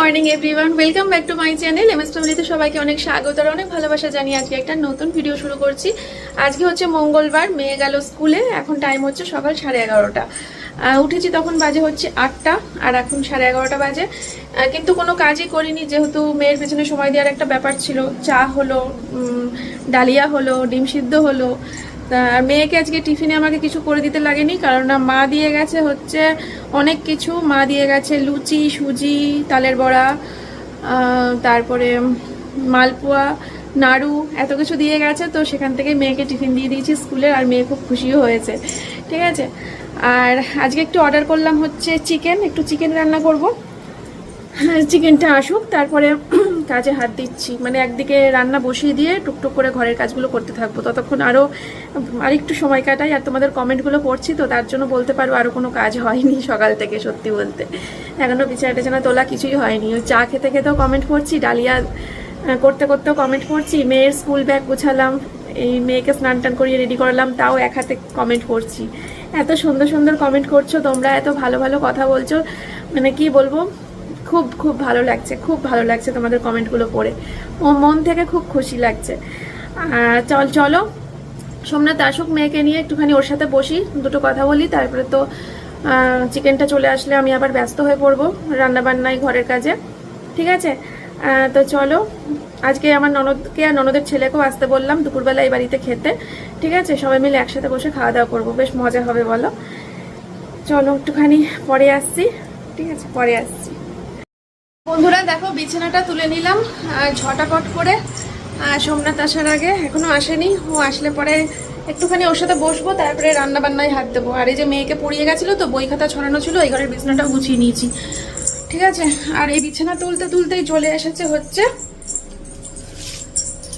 Morning everyone, welcome back to my channel MS ফ্যামিলিতে সবাইকে অনেক স্বাগত আর অনেক ভালোবাসা জানিয়ে আজকে একটা নতুন ভিডিও শুরু করছি। আজকে হচ্ছে মঙ্গলবার, মেয়ে গেল স্কুলে, এখন টাইম হচ্ছে সকাল 11:30। উঠেছি তখন বাজে হচ্ছে 8টা আর এখন 11:30 বাজে। কিন্তু কোনো কাজই করিনি, যেহেতু মেয়ের পেছনে সময় দেওয়ার একটা ব্যাপার ছিল। চা হলো, ডালিয়া হলো, ডিম সিদ্ধ হলো। আর মেয়েকে আজকে টিফিনে আমাকে কিছু করে দিতে লাগেনি, কারণ মা দিয়ে গেছে হচ্ছে অনেক কিছু। মা দিয়ে গেছে লুচি, সুজি, তালের বড়া, তারপরে মালপোয়া, নাড়ু, এত কিছু দিয়ে গেছে। তো সেখান থেকে মেয়েকে টিফিন দিয়ে দিয়েছি স্কুলের, আর মেয়ে খুব খুশিও হয়েছে। ঠিক আছে, আর আজকে একটু অর্ডার করলাম হচ্ছে চিকেন, একটু চিকেন রান্না করব। চিকেনটা আসুক, তারপরে কাজে হাত দিচ্ছি। মানে একদিকে রান্না বসিয়ে দিয়ে টুকটুক করে ঘরের কাজগুলো করতে থাকবো, ততক্ষণ আর একটু সময় কাটাই। আর তোমাদের কমেন্টগুলো পড়ছি তো তার জন্য বলতে পারবো আরও কোনো কাজ হয়নি সকাল থেকে। সত্যি বলতে এখনও বিছানা টেছানা তোলা কিছুই হয়নি। ওই চা খেতে খেতেও কমেন্ট পড়ছি, ডালিয়া করতে করতেও কমেন্ট পড়ছি, মেয়ের স্কুল ব্যাগ গুছালাম, এই মেয়েকে স্নান টান করিয়ে রেডি করলাম, তাও এক হাতে কমেন্ট পড়ছি। এত সুন্দর সুন্দর কমেন্ট করছো তোমরা, এত ভালো ভালো কথা বলছো, মানে কি বলবো, খুব খুব ভালো লাগছে, খুব ভালো লাগছে তোমাদের কমেন্টগুলো পড়ে। মন থেকে খুব খুশি লাগছে। চলো সোমনাথ আসুক, মেয়েকে নিয়ে একটুখানি ওর সাথে বসি, দুটো কথা বলি, তারপরে তো চিকেনটা চলে আসলে আমি আবার ব্যস্ত হয়ে পড়বো রান্নাবান্নায়, ঘরের কাজে। ঠিক আছে, তো চলো। আজকে আমার ননদকে আর ননদের ছেলেকেও আসতে বললাম দুপুরবেলা এই বাড়িতে খেতে। ঠিক আছে, সবাই মিলে একসাথে বসে খাওয়া দাওয়া করবো, বেশ মজা হবে বলো। চলো একটুখানি পরে আসছি। ঠিক আছে, পরে আসছি। বন্ধুরা দেখো, বিছানাটা তুলে নিলাম ঝটাপট করে। সোমনাথ আসার আগে, এখনো আসেনি, ও আসলে পরে একটুখানি ওর সাথে বসবো, তারপরে রান্না বান্নায় হাত দেবো। আর এই যে মেয়েকে পড়িয়ে গেছিলো তো, বই খাতা ছড়ানো ছিল, এই ঘরের বিছানাটাও গুছিয়ে নিয়েছি। ঠিক আছে, আর এই বিছানা তুলতে তুলতেই চলে এসেছে হচ্ছে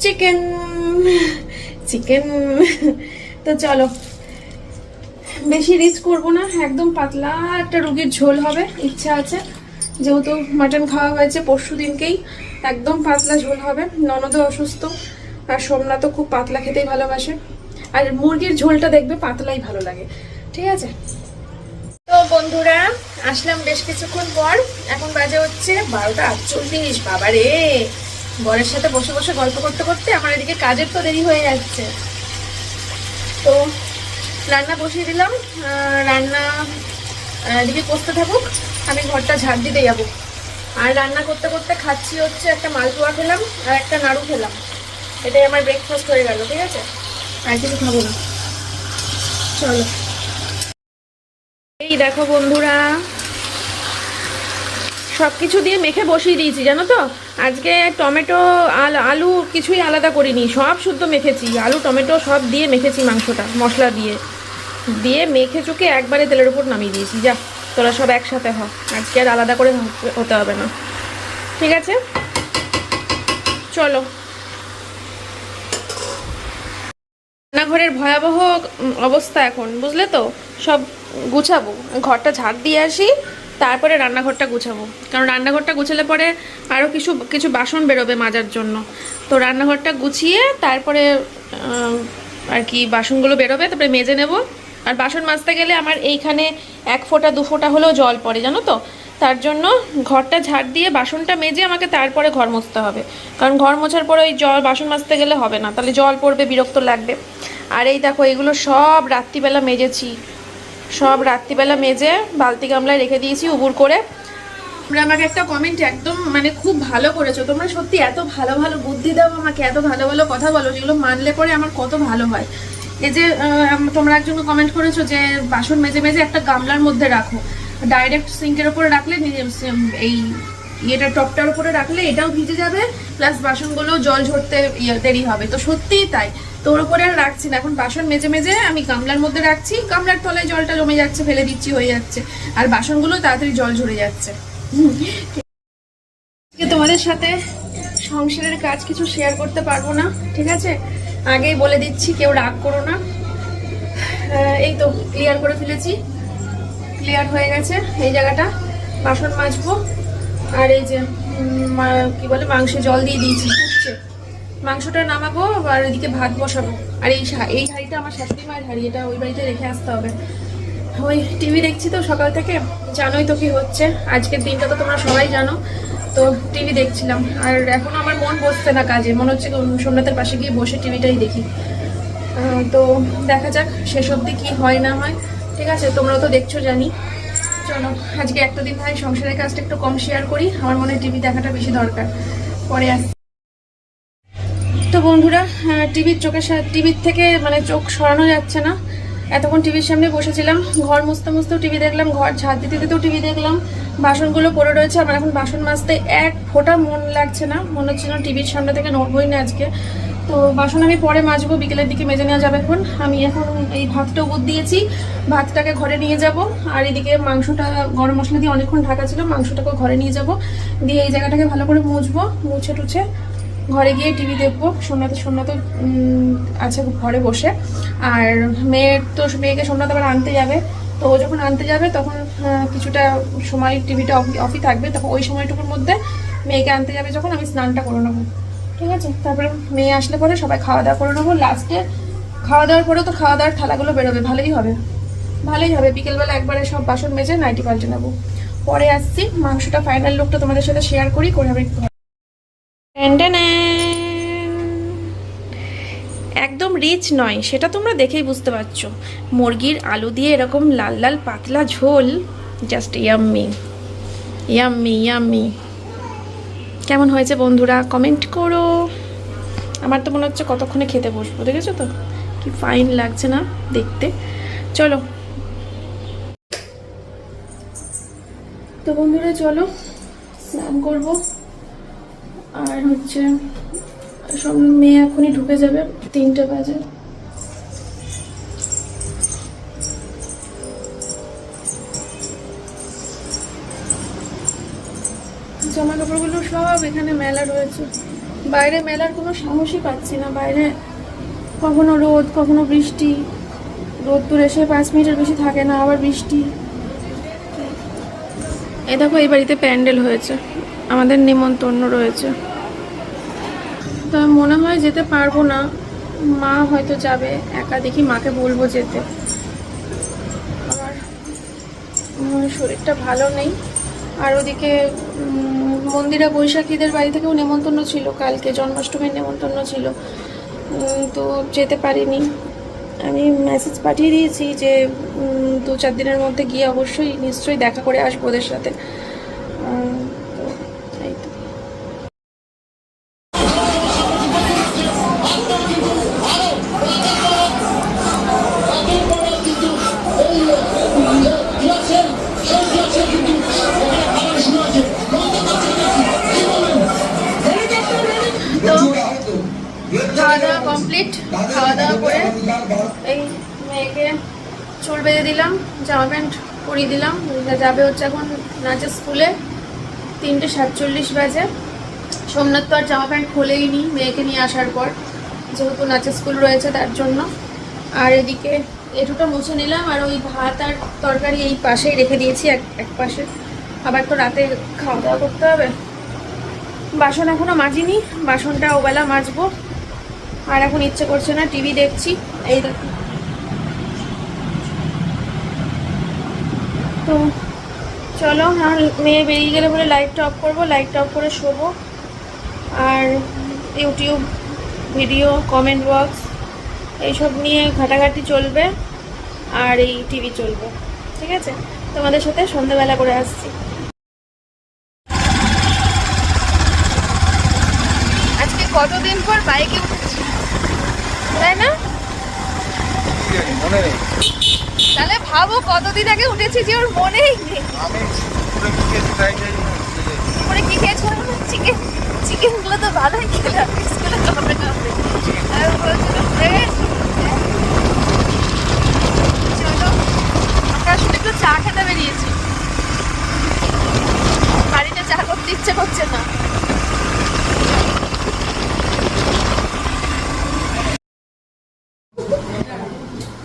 চিকেন। চিকেন তো চলো, বেশি রিচ করবো না, একদম পাতলা একটা রুগীর ঝোল হবে ইচ্ছা আছে, যেহেতু মাটন খাওয়া হয়েছে পরশু দিনকেই। একদম পাতলা ঝোল হবে, ননদও অসুস্থ আর সোমনাথও খুব পাতলা খেতেই ভালোবাসে। আর মুরগির ঝোলটা দেখবে পাতলাই ভালো লাগে। ঠিক আছে, তো বন্ধুরা আসলাম বেশ কিছুক্ষণ পর, এখন বাজে হচ্ছে 12:48। বাবা রে, বরের সাথে বসে বসে গল্প করতে করতে আমার এদিকে কাজের তো দেরি হয়ে যাচ্ছে। তো রান্না বসিয়ে দিলাম, রান্না এদিকে কষতে থাকুক, আমি ঘরটা ঝাড় দিতে যাবো। আর রান্না করতে করতে খাচ্ছি হচ্ছে, একটা মালপোয়া খেলাম আর একটা নাড়ু খেলাম, এটাই আমার ব্রেকফাস্ট হয়ে গেল। ঠিক আছে, আর কিছু খাবো না। চলো, এই দেখো বন্ধুরা, সব কিছু দিয়ে মেখে বসিয়ে দিয়েছি জানো তো। আজকে টমেটো আলু কিছুই আলাদা করিনি, সব শুদ্ধ মেখেছি, আলু টমেটো সব দিয়ে মেখেছি, মাংসটা মশলা দিয়ে দিয়ে মেখে চুকে একবারে তেলের উপর নামিয়ে দিয়েছি। যা, তোরা সব একসাথে হ, আজকে আর আলাদা করে হতে হবে না। ঠিক আছে, চলো। রান্নাঘরের ভয়াবহ অবস্থা এখন, বুঝলে তো। সব গুছাবো, ঘরটা ঝাড় দিয়ে আসি, তারপরে রান্নাঘরটা গুছাবো, কারণ রান্নাঘরটা গুছালে পরে আরও কিছু কিছু বাসন বেরোবে মাজার জন্য। তো রান্নাঘরটা গুছিয়ে তারপরে আর কি বাসনগুলো বেরোবে, তারপরে মেজে নেব। আর বাসন মাজতে গেলে আমার এইখানে 1 ফোঁটা 2 ফোঁটা হলেও জল পড়ে জানো তো। তার জন্য ঘরটা ঝাড় দিয়ে বাসনটা মেজে আমাকে তারপরে ঘর মুছতে হবে, কারণ ঘর মোছার পরে ওই বাসন মাজতে গেলে হবে না, তাহলে জল পড়বে, বিরক্ত লাগবে। আর এই দেখো, এগুলো সব রাত্রিবেলা মেজেছি, সব রাত্রিবেলা মেজে বালতি গামলায় রেখে দিয়েছি উবুর করে। তোমরা আমাকে একটা কমেন্ট একদম মানে খুব ভালো করেছো, তোমরা সত্যি এত ভালো ভালো বুদ্ধি দাও আমাকে, এত ভালো ভালো কথা বলো, যেগুলো মানলে পরে আমার কত ভালো হয়। এই যে তোমরা একজন কমেন্ট করেছো যে বাসন মেজে মেজে একটা গামলার মধ্যে রাখো, ডাইরেক্ট সিঙ্কের উপরে রাখলে, এই ইয়েটা টপটার উপরে রাখলে এটাও ভিজে যাবে, প্লাস বাসনগুলো জল ঝরতে দেরি হবে। তো সত্যিই তাই, তোর উপরে আর রাখছি না, এখন বাসন মেজে মেজে আমি গামলার মধ্যে রাখছি, গামলার তলায় জলটা জমে যাচ্ছে, ফেলে দিচ্ছি, হয়ে যাচ্ছে, আর বাসনগুলো তাড়াতাড়ি জল ঝরে যাচ্ছে। তোমাদের সাথে সংসারের কাজ কিছু শেয়ার করতে পারবো না, ঠিক আছে, আগেই বলে দিচ্ছি, কেউ রাগ করো না। এই তো ক্লিয়ার করে ফেলেছি, ক্লিয়ার হয়ে গেছে এই জায়গাটা, বাসন মাজবো। আর এই যে কি বলে, মাংসে জল দিয়ে দিয়েছি, ফুটছে, মাংসটা নামাবো, আর এদিকে ভাত বসাবো। আর এই হাঁড়িটা আমার শাশুড়ি মায়ের হাঁড়ি, এটা ওই বাড়িতে রেখে আসতে হবে। ওই টিভি দেখছি তো সকাল থেকে, জানোই তো কি হচ্ছে, আজকের দিনটা তো তোমরা সবাই জানো। তো টিভি দেখছিলাম। আর এখন আমার মন বসছে না কাজে, মনে হচ্ছে সোমনাথের পাশে গিয়ে বসে টিভিটাই দেখি। তো দেখা যাক শেষ অবধি কি হয় না হয়। ঠিক আছে, তোমরাও তো দেখছো জানি। চলো আজকে একটা দিন হয় সংসারের কাজটা একটু কম শেয়ার করি, আমার মনে হয় টিভি দেখাটা বেশি দরকার। পরে আসছি। তো বন্ধুরা, টিভির থেকে মানে চোখ সরানো যাচ্ছে না। এতক্ষণ টিভির সামনে বসেছিলাম, ঘর মুছতে মুছতেও টিভি দেখলাম, ঘর ঝাড় দিতে দিতেও টিভি দেখলাম, বাসনগুলো পড়ে রয়েছে। আমার এখন বাসন মাজতে এক ফোঁটা মন লাগছে না, মনে হচ্ছে না টিভির সামনে থেকে নড়বই না আজকে। তো বাসন আমি পরে মাজবো, বিকেলের দিকে মেজে নেওয়া যাবে। আমি এখন এই ভাতটা উপর দিয়েছি, ভাতটাকে ঘরে নিয়ে যাব। আর এদিকে মাংসটা গরম মশলা দিয়ে অনেকক্ষণ ঢাকা ছিল, মাংসটাকে ঘরে নিয়ে যাব, দিয়ে এই জায়গাটাকে ভালো করে মুছবো, মুছে টুছে ঘরে গিয়ে টিভি দেখবো। সোমনাথ আছে ঘরে বসে। আর মেয়েকে সোমনাথ আবার আনতে যাবে, তো ও যখন আনতে যাবে তখন কিছুটা সময় টিভিটা অফই থাকবে। তখন ওই সময়টুকুর মধ্যে মেয়েকে আনতে যাবে যখন, আমি স্নানটা করে নেবো। ঠিক আছে, তারপরে মেয়ে আসলে পরে সবাই খাওয়া দাওয়া করে নেবো। লাস্টে খাওয়া দাওয়ার পরেও তো খাওয়া দাওয়ার থালাগুলো বেরোবে, ভালোই হবে। বিকেলবেলা একবারে সব বাসন মেজে নাইটি পাল্টে নেবো। পরে আসছি, মাংসটা ফাইনাল লুকটা তোমাদের সাথে শেয়ার করি, করে আমি একদম রিচ নয় সেটা তোমরা দেখেই বুঝতে পারছো। মুরগির আলু দিয়ে এরকম লাল লাল পাতলা ঝোল, জাস্ট ইয়াম্মি ইয়াম্মি ইয়াম্মি। কেমন হয়েছে বন্ধুরা, কমেন্ট করো। আমার তো মনে হচ্ছে কতক্ষণে খেতে বসবো, দেখেছো তো কি ফাইন লাগছে না দেখতে। চলো তো বন্ধুরা, চলো স্নান করবো। আর হচ্ছে সব মেয়ে এখনই ঢুকে যাবে, 3টে বাজে। জামা কাপড়গুলো সব এখানে মেলা রয়েছে, বাইরে মেলার কোনো সাহসই পাচ্ছি না। বাইরে কখনো রোদ কখনো বৃষ্টি, রোদ দূর এসে 5 মিনিটের বেশি থাকে না, আবার বৃষ্টি। এই দেখো, এই বাড়িতে প্যান্ডেল হয়েছে, আমাদের নিমন্ত্রণ রয়েছে। তো মনে হয় যেতে পারবো না, মা হয়তো যাবে একা, দেখি মাকে বলবো যেতে। আমার শরীরটা ভালো নেই। আর ওদিকে মন্দিরা বৈশাখীদের বাড়ি থেকেও নেমন্তন্ন ছিল, কালকে জন্মাষ্টমীর নেমন্তন্ন ছিল, তো যেতে পারিনি। আমি মেসেজ পাঠিয়ে দিয়েছি যে 2-4 দিনের মধ্যে গিয়ে অবশ্যই নিশ্চয়ই দেখা করে আসবো ওদের সাথে। তো এই তো। খাওয়া দাওয়া কমপ্লিট, খাওয়া দাওয়া করে এই মেয়েকে চুল বেঁধে দিলাম, জামা প্যান্ট পরিয়ে দিলাম। যাবে হচ্ছে এখন নাচের স্কুলে, 3:47 বাজে। সোমনাথ তো আর জামা প্যান্ট খোলেই নি মেয়েকে নিয়ে আসার পর, যেহেতু নাচের স্কুল রয়েছে তার জন্য। আর এদিকে এটুটা মুছে নিলাম, আর ওই ভাত আর তরকারি এই পাশেই রেখে দিয়েছি এক পাশে, আবার তো রাতে খাওয়া দাওয়া করতে হবে। বাসন এখনো মাজিনি, বাসনটা ওবেলা মাজবো। আর এখন ইচ্ছে করছে না, টিভি দেখছি। এই দেখো, তো চলো। হ্যাঁ, মেয়ে বেরিয়ে গেলে বলে লাইটটা অফ করবো, লাইটটা অফ করে শোবো। আর ইউটিউব ভিডিও, কমেন্ট বক্স এইসব নিয়ে ঘাটাঘাটি চলবে, আর এই টিভি চলবে। ঠিক আছে, তোমাদের সাথে সন্ধ্যাবেলা করে আসছি। আজকে কতদিন পর বাইকে উঠেছি, তাই না? তাহলে ভাবো কতদিন আগে উঠেছি যে ওর মনেই নেই। করে কি খেয়েছো? চিকেন গুলো তো ভালোই খেলাম, স্কুলে যাবে না। আর বলছিল চলো, আমরা আসলে একটু চা খেতে বেরিয়েছি, বাড়িতে চা করতে ইচ্ছে করছে না।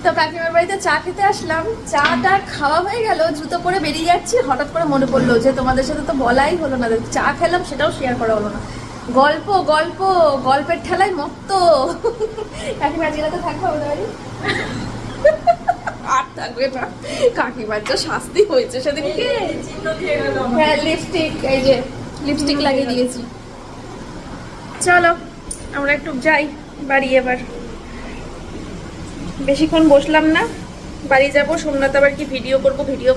তো কাকিমার বাড়িতে চা খেতে আসলাম, চাটা খাওয়া হয়ে গেল, জুতো পরে বেরিয়ে যাচ্ছি, হঠাৎ করে মনে পড়লো যে তোমাদের সাথে তো বলাই হলো না, চা খেলাম সেটাও শেয়ার করা হলো না। গল্পের ঠেলায় মত্ত। কাকিমা জেলাতে থাকবো আমাদের বাড়ি? আর থাকবে না, কাকিমার যা শাস্তি হয়েছে সেদিনকে। হ্যাঁ, লিপস্টিক এই যে লিপস্টিক লাগিয়ে দিয়েছি। চলো আমরা একটু যাই বাড়ি, এবার বেশিক্ষণ বসলাম না, বাড়ি যাবো। সোমনাথ আবার কি ভিডিও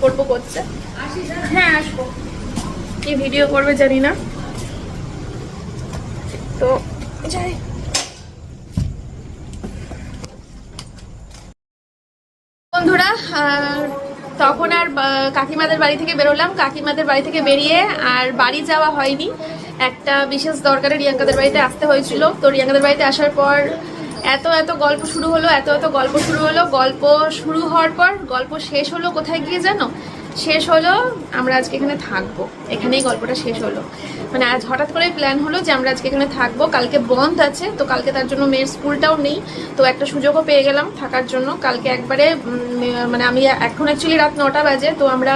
করব করছে। হ্যাঁ আসবো, কি ভিডিও করবে জানি না, তো যাই। বন্ধুরা তখন আর কাকিমাদের বাড়ি থেকে বেরোলাম, কাকিমাদের বাড়ি থেকে বেরিয়ে আর বাড়ি যাওয়া হয়নি, একটা বিশেষ দরকারে রিয়াঙ্কাদের বাড়িতে আসতে হয়েছিল। তো রিয়াঙ্কাদের বাড়িতে আসার পর এত গল্প শুরু হলো, গল্প শুরু হওয়ার পর গল্প শেষ হলো কোথায় গিয়ে জানো? শেষ হলো আমরা আজকে এখানে থাকবো, এখানেই গল্পটা শেষ হলো। মানে আজ হঠাৎ করে প্ল্যান হলো যে আমরা আজকে এখানে থাকবো, কালকে বন্ধ আছে, তো কালকে তার জন্য মেয়ের স্কুলটাও নেই, তো একটা সুযোগও পেয়ে গেলাম থাকার জন্য। কালকে একবারে মানে আমি এখন অ্যাকচুয়ালি রাত 9টা বাজে, তো আমরা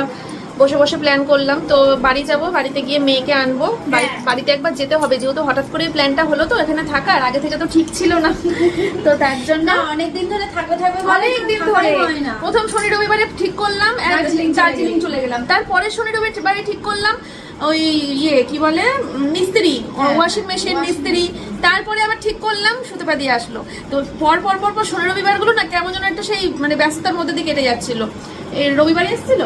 বসে বসে প্ল্যান করলাম তো বাড়ি যাব, বাড়িতে গিয়ে মেয়েকে আনবো। বাড়িতে একবার যেতে হবে, যেহেতু হঠাৎ করে প্ল্যানটা হলো, তো এখানে থাকার আগে থেকে তো ঠিক ছিল না, তো তার জন্য অনেকদিন ধরে থাকবে অনেকদিন ধরে প্রথম শনি রবিবারে ঠিক করলাম, দার্জিলিং চলে গেলাম। তারপরে শনি রবিবারে ঠিক করলাম ওই কি বলে মিস্ত্রি, ওয়াশিং মেশিন মিস্ত্রি। তারপরে আবার ঠিক করলাম সুতোপা দিয়ে আসলো। তো পর শনি রবিবার গুলো না কেমন যেন একটা সেই মানে ব্যস্ততার মধ্যে দিয়ে কেটে যাচ্ছিল। এই রবিবারে এসেছিল,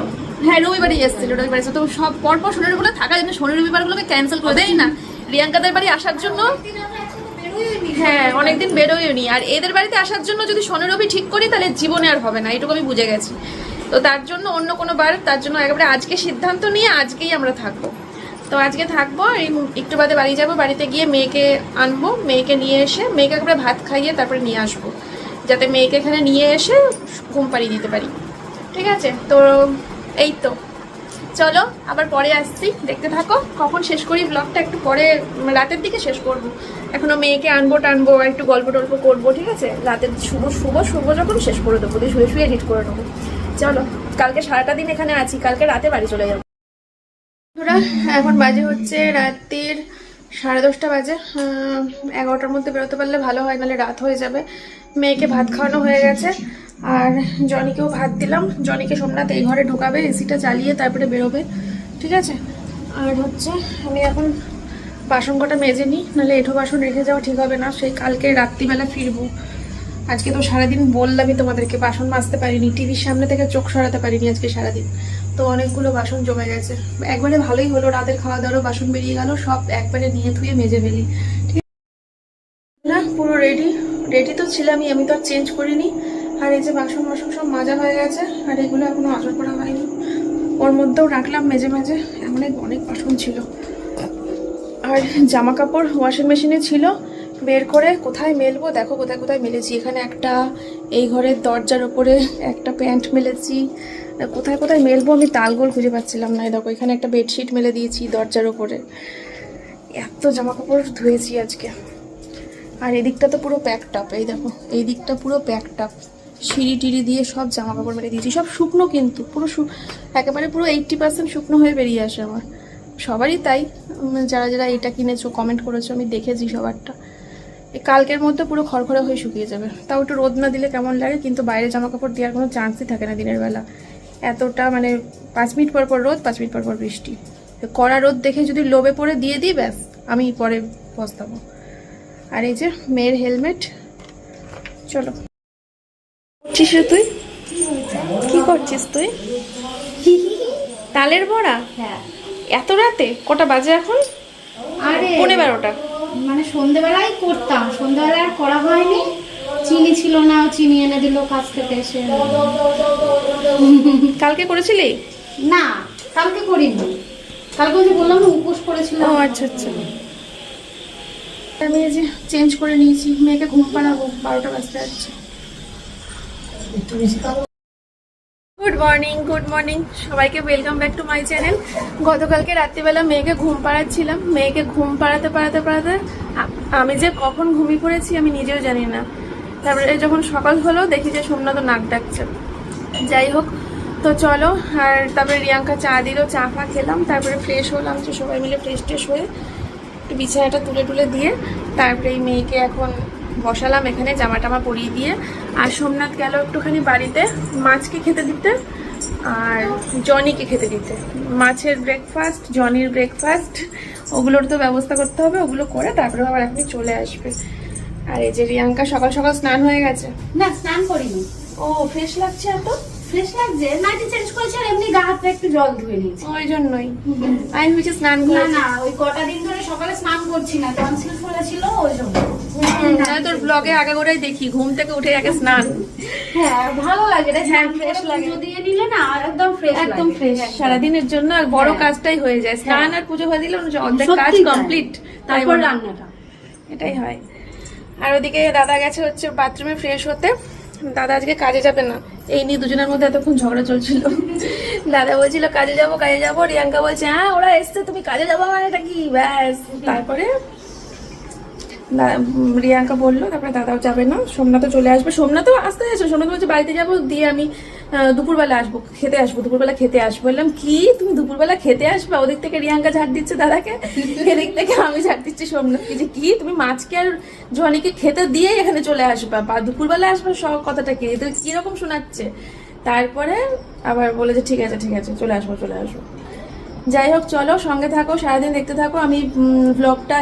হ্যাঁ রবিবারই এসেছিল, তো সব পর শনি রবিবার থাকার জন্য শনি রবিবার গুলোকে ক্যান্সেল করে দেয় না রিয়াঙ্কাদের বাড়ি আসার জন্য। হ্যাঁ অনেকদিন বেরোয়নি, আর এদের বাড়িতে আসার জন্য যদি শনি রবি ঠিক করি তাহলে জীবনে আর হবে না, এটুকু আমি বুঝে গেছি। তো তার জন্য অন্য কোনো বার, তার জন্য একেবারে আজকে সিদ্ধান্ত নিয়ে আজকেই আমরা থাকবো। তো আজকে থাকবো, এই একটু বাদে বাড়ি যাবো, বাড়িতে গিয়ে মেয়েকে আনবো, মেয়েকে নিয়ে এসে মেয়েকে একবারে ভাত খাইয়ে তারপরে নিয়ে আসবো, যাতে মেয়েকে এখানে নিয়ে এসে ঘুম পাড়িয়ে দিতে পারি। ঠিক আছে, তো এই তো চলো আবার পরে আসছি, দেখতে থাকো। কখন শেষ করি ব্লগটা একটু পরে, রাতের দিকে শেষ করবো। এখনো মেয়েকে আনবো টানবো আর একটু গল্প টল্প করবো, ঠিক আছে? রাতের শুভ যখন শেষ করে দেবো, দিয়ে শুয়ে এডিট করে নেবো। চলো কালকে সারাটা দিন এখানে আছি, কালকে রাতে বাড়ি চলে যাবো। এখন বাজে হচ্ছে রাতের 10:30 বাজে। 11টার মধ্যে বেরোতে পারলে ভালো হয়, নাহলে রাত হয়ে যাবে। মেয়েকে ভাত খাওয়ানো হয়ে গেছে, আর জনিকেও ভাত দিলাম। জনিকে সোমনাথ এই ঘরে ঢোকাবে, এসিটা চালিয়ে তারপরে বেরোবে, ঠিক আছে? আর হচ্ছে আমি এখন বাসন কটা মেজে নিই, নাহলে এঁঠো বাসন রেখে যাওয়া ঠিক হবে না, সেই কালকে রাত্রিবেলা ফিরবো। আজকে তো সারাদিন বললামই তোমাদেরকে বাসন মাজতে পারিনি, টিভির সামনে থেকে চোখ সরাতে পারিনি আজকে সারাদিন, তো অনেকগুলো বাসন জমে গেছে। একবারে ভালোই হলো, রাতের খাওয়া দাওয়ারও বাসন বেরিয়ে গেল, সব একবারে নিয়ে ধুয়ে মেজে ফেলি। ঠিক না, পুরো রেডি তো ছিলামই, আমি তো আর চেঞ্জ করিনি। আর এই যে বাসন সব মাজা হয়ে গেছে, আর এগুলো এখনো আঁচড় করা হয়নি, ওর মধ্যেও রাখলাম মেজে অনেক বাসন ছিল। আর জামা কাপড় ওয়াশিং মেশিনে ছিল, বের করে কোথায় মেলবো দেখো, কোথায় মেলেছি। এখানে একটা, এই ঘরের দরজার ওপরে একটা প্যান্ট মেলেছি, কোথায় মেলবো আমি তালগোল খুঁজে পাচ্ছিলাম না। দেখো এখানে একটা বেডশিট মেলে দিয়েছি দরজার ওপরে, এত জামা কাপড় ধুয়েছি আজকে। আর এদিকটা তো পুরো প্যাকড আপ, এই দেখো এই দিকটা পুরো প্যাকড আপ, সিঁড়ি টিড়ি দিয়ে সব জামা কাপড় মেরে দিয়েছি, সব শুকনো, কিন্তু পুরো একেবারে পুরো 80% শুকনো হয়ে বেরিয়ে আসে আমার। সবারই তাই, যারা এটা কিনেছো কমেন্ট করেছো, আমি দেখেছি সবারটা। কালকের মধ্যে পুরো খড়খড়ে হয়ে শুকিয়ে যাবে, তাও একটু রোদ না দিলে কেমন লাগে, কিন্তু বাইরে জামা কাপড় দেওয়ার কোনো চান্সই থাকে না দিনের বেলা। এতটা মানে 5 মিনিট পর রোদ, 5 মিনিট পর বৃষ্টি, কড়া রোদ দেখে যদি লোভে পড়ে দিয়ে দিই ব্যাস, আমি পরে পস্তাবো। আর এই যে মেয়ের হেলমেট, চলো। তুই কি করছিস? তুই তালের বড়া? হ্যাঁ। এত রাতে? কটা বাজে এখন? আরে 11:30। মানে সন্ধ্যেবেলায় করতাম, সন্ধ্যেবেলায় আর করা হয়নি, চিনি ছিল না, চিনি এনে দিল কাছ থেকে এসে। কালকে করেছিলি? না কালকে করিনি, কালকে যে বললাম না উপোস করেছিলাম। ও আচ্ছা। আমি এই যে চেঞ্জ করে নিয়েছি, মেয়েকে ঘুম পাড়াবো, 12টা বাজতে যাচ্ছে। গুড মর্নিং সবাইকে, welcome back to my channel. গতকালকে রাত্রিবেলা মেয়েকে ঘুম পাড়াচ্ছিলাম, মেয়েকে ঘুম পাড়াতে আমি যে কখন ঘুমিয়ে পড়েছি আমি নিজেও জানি না। তারপরে যখন সকাল হলো দেখি যে সোমনাথ নাক ডাকছে। যাই হোক, তো চলো। আর তারপরে রিয়াঙ্কা চা দিল, চা ফা খেলাম, তারপরে ফ্রেশ হলাম, তো সবাই মিলে ফ্রেশ হয়ে একটু বিছানাটা তুলে দিয়ে তারপরে এই মেয়েকে এখন বসালাম এখানে, জামা টামা পরিয়ে দিয়ে। আর সোমনাথ গেল একটুখানি বাড়িতে মাছকে খেতে দিতে আর জনিকে খেতে দিতে। মাছের ব্রেকফাস্ট, জনির ব্রেকফাস্ট, ওগুলোর তো ব্যবস্থা করতে হবে, ওগুলো করে তারপরে আবার এখনই চলে আসবে। আর এই যে রিয়াঙ্কা সকাল সকাল স্নান হয়ে গেছে। না স্নান করিনি। ও ফ্রেশ লাগছে এত? ফ্রেশ লাগছে, নাইটি চেঞ্জ করেছি আর এমনি গা হাতে একটু জল ধুয়ে নিয়েছি। ওই জন্যই আমি ভেবেছি স্নান না করেছি। না, ওই কটা দিন ধরে সকালে স্নান করছি না, টনসিল ফুলেছিল ওই জন্য। তোর ব্লগে আগাগোড়াই দেখি ঘুম থেকে উঠে আগে স্নান। হ্যাঁ ভালো লাগে রে, হ্যাঁ, ফ্রেশ fresh লাগে। লাগে। দিয়ে নিলে না একদম ফ্রেশ, একদম ফ্রেশ সারাদিনের জন্য। আর বড় কাজটাই হয়ে যায়, স্নান আর পুজো হয়ে দিলে অর্ধেক কাজ সত্যি তাই। কমপ্লিট। তারপর রান্নাটা। এটাই হয়। আর ওদিকে দাদা গেছে হচ্ছে বাথরুমে ফ্রেশ হতে। দাদা আজকে কাজে যাবে না, এই নিয়ে দুজনের মধ্যে এতক্ষণ ঝগড়া চলছিল। দাদা বলছিল কাজে যাবো, রিয়াঙ্কা বলছে হ্যাঁ ওরা এসছে তুমি কাজে যাবো মানে এটা কি ব্যাস। তারপরে রিয়াঙ্কা বললো, তারপরে দাদাও যাবে না, সোমনাথও চলে আসবে। সোমনাথও আসতে যাচ্ছে, সোমনাথ বলছে বাড়িতে যাবো, দিয়ে আমি দুপুরবেলা আসবো, দুপুরবেলা খেতে আসবো। বললাম কি তুমি দুপুরবেলা খেতে আসবে? ওদিক থেকে রিয়াঙ্কা ঝাড় দিচ্ছে দাদাকে, এদিক থেকে আমি ঝাড় দিচ্ছি সোমনাথকে, যে কি তুমি মাছকে আর জনিকে খেতে দিয়ে এখানে চলে আসবা বা দুপুরবেলা আসবে, সব কথাটা কি তো কিরকম শোনাচ্ছে। তারপরে আবার বলে যে ঠিক আছে চলে আসবো। যাই হোক চলো সঙ্গে থাকো, সারাদিন দেখতে থাকো। আমি ব্লগটা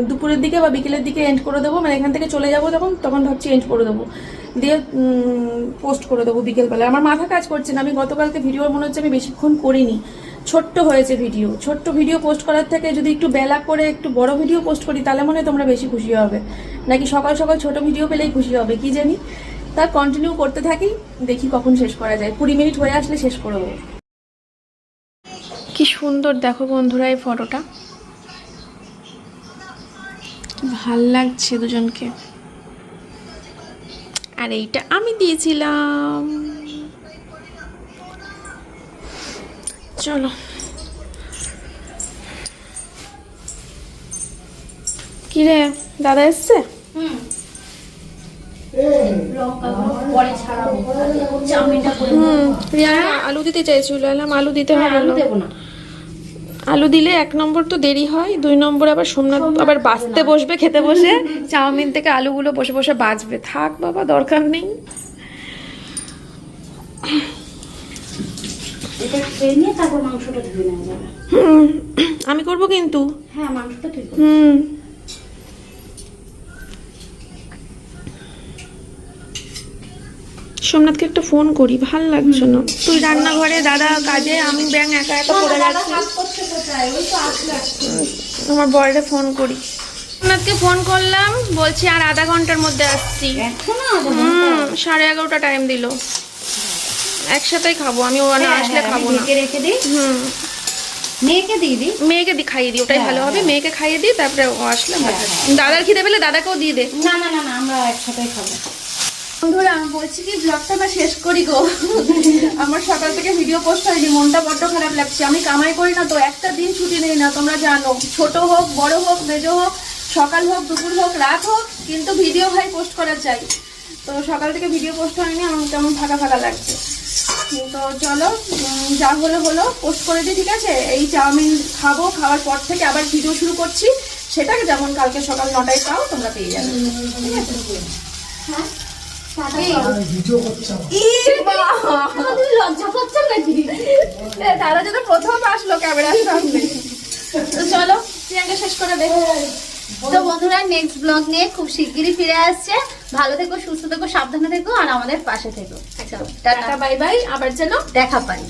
দুপুরের দিকে বা বিকেলের দিকে এন্ড করে দেবো, মানে এখান থেকে চলে যাবো তখন ভাবছি এন্ড করে দেবো, দিয়ে পোস্ট করে দেবো বিকেলবেলা। আমার মাথা কাজ করছে না, আমি গতকালকে ভিডিও মনে হচ্ছে আমি বেশিক্ষণ করিনি, ছোট্ট হয়েছে ভিডিও। ছোট্ট ভিডিও পোস্ট করার থেকে যদি একটু বেলা করে একটু বড় ভিডিও পোস্ট করি তাহলে মনে হয় তোমরা বেশি খুশি হবে, নাকি সকাল সকাল ছোট ভিডিও পেলেই খুশি হবে কি জানি। তা কন্টিনিউ করতে থাকি, দেখি কখন শেষ করা যায়। 20 মিনিট হয়ে আসলে শেষ করবো। কি সুন্দর দেখো বন্ধুরা এই ফটোটা, ভাল লাগছে দুজনকে। আর এইটা আমি দিয়েছিলাম। চলো কি রে দাদা এসছে? পরে ছাড়াবো, চাউমিনটা করে রিয়া আলু দিতে চাইছিল, এলাম আলু দিতে হবে না। দেবো না। আলু দিলে 1 নম্বর তো দেরি হয়, 2 নম্বর আবার সোমনাথ আবার বাঁচতে বসবে, খেতে বসে চাউমিন থেকে আলুগুলো বসে বসে বাজবে। থাক বাবা দরকার নেই। এটা খেয়ে নিয়ে তারপর মাংসটা ধুয়ে নেওয়া যাবে। আমি করব কিন্তু। হ্যাঁ মাংসটা তুই করবি। সোমনাথকে একটা ফোন করি, ভাল লাগছে না। তুই রান্নাঘরে, দাদা কাজে, আমি ব্যাং একা পড়ে যাচ্ছি। আমার বরের ফোন করি। সোমনাথকে ফোন করলাম, বলছি আর আধা ঘন্টার মধ্যে আসছি। 11:30 টাইম দিল। একসাথেই খাবো, আমি ও না আসলে খাবো না। রেখে দিই। মেয়েকে দিয়ে দিই, মেয়েকে খাইয়ে দিই, ওটাই ভালো হবে। মেয়েকে খাইয়ে দিই, তারপরে ও আসলে দাদার খিদে পেলে দাদাকেও দিয়ে দে। না আমরা একসাথেই খাবো। বন্ধুরা বলছি কি ব্লগটা না শেষ করি গো। আমার সকাল থেকে ভিডিও পোস্ট হয়নি, মনটা বড্ড খারাপ লাগছে। আমি কামাই করি না তো, একটা দিন ছুটি নেই না, তোমরা জানো। ছোট হোক বড় হোক মেজো হোক, সকাল হোক দুপুর হোক রাত হোক, কিন্তু ভিডিও ভাই পোস্ট করা চাই। তো সকাল থেকে ভিডিও পোস্ট হয়নি, আমার কেমন ফাঁকা লাগছে। তো চলো যা হলো পোস্ট করে দিই, ঠিক আছে? এই চাউমিন খাবো, খাওয়ার পর থেকে আবার ভিডিও শুরু করছি, সেটাকে যেমন কালকে সকাল 9টায় পাও তোমরা পেয়ে যাবে, ঠিক আছে? হ্যাঁ লজ্জা করছেন নাকি? তারা যদি প্রথম আসলো ক্যামেরার সামনে। তো চলো প্রিয়াঙ্কা শেষ করে দে। তো বন্ধুরা নেক্সট ব্লগ নিয়ে খুব শিগগিরই ফিরে আসছে। ভালো থেকো, সুস্থ থেকো, সাবধানে থেকো আর আমাদের পাশে থেকো। টাটা বাই বাই, আবার যেন দেখা পাই।